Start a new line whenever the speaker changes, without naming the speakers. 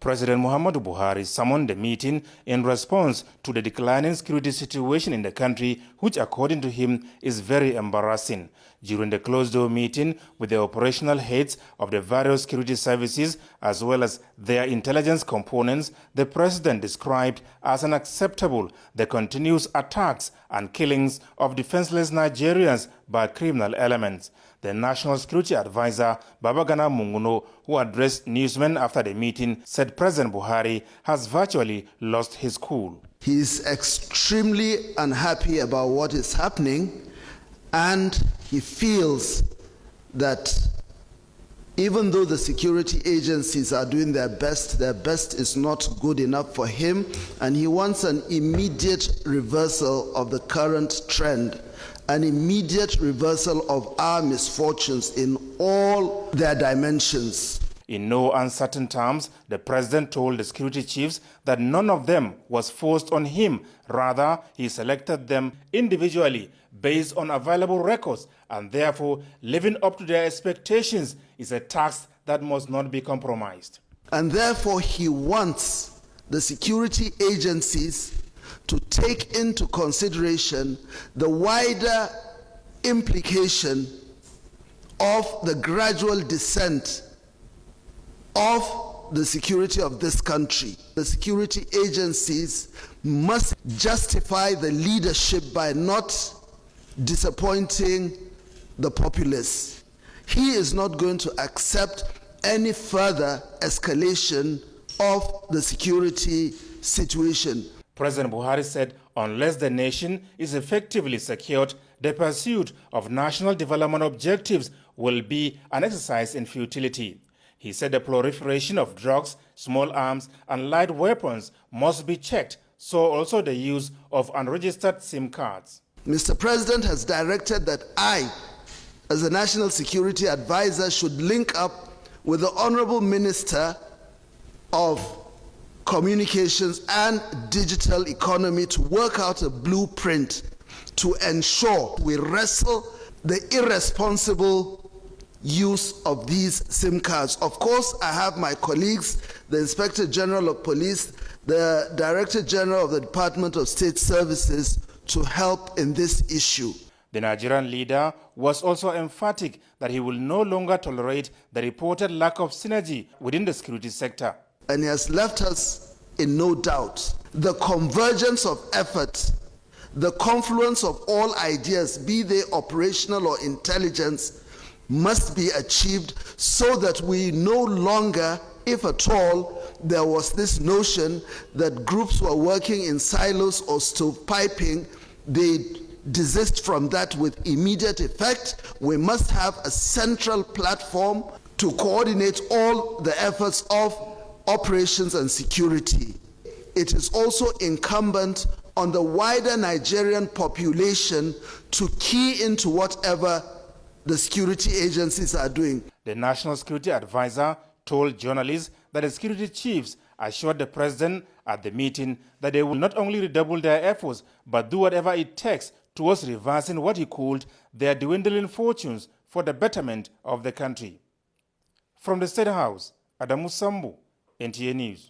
President Muhammadu Buhari summoned the meeting in response to the declining security situation in the country, which according to him is very embarrassing. During the closed-door meeting with the operational heads of the various security services as well as their intelligence components, the president described as unacceptable the continuous attacks and killings of defenseless Nigerians by criminal elements. The National Security Advisor, Babagana Munguno, who addressed newsmen after the meeting, said President Buhari has virtually lost his cool.
He is extremely unhappy about what is happening, and he feels that even though the security agencies are doing their best is not good enough for him, and he wants an immediate reversal of the current trend, an immediate reversal of our misfortunes in all their dimensions.
In no uncertain terms, the president told the security chiefs that none of them was forced on him. Rather, he selected them individually based on available records, and therefore living up to their expectations is a task that must not be compromised.
And therefore, he wants the security agencies to take into consideration the wider implication of the gradual descent of the security of this country. The security agencies must justify the leadership by not disappointing the populace. He is not going to accept any further escalation of the security situation.
President Buhari said unless the nation is effectively secured, the pursuit of national development objectives will be an exercise in futility. He said the proliferation of drugs, small arms, and light weapons must be checked, so also the use of unregistered SIM cards.
Mr. President has directed that I, as a National Security Advisor, should link up with the Honorable Minister of Communications and Digital Economy to work out a blueprint to ensure we wrestle the irresponsible use of these SIM cards. Of course, I have my colleagues, the Inspector General of Police, the Director General of the Department of State Services, to help in this issue.
The Nigerian leader was also emphatic that he will no longer tolerate the reported lack of synergy within the security sector.
And he has left us in no doubt. The convergence of effort, the confluence of all ideas, be they operational or intelligence, must be achieved so that we no longer, if at all, there was this notion that groups were working in silos or stovepiping, they desist from that with immediate effect. We must have a central platform to coordinate all the efforts of operations and security. It is also incumbent on the wider Nigerian population to key into whatever the security agencies are doing.
The National Security Advisor told journalists that the security chiefs assured the president at the meeting that they will not only redouble their efforts, but do whatever it takes towards reversing what he called their dwindling fortunes for the betterment of the country. From the State House, Adamu Sambu, NTA News.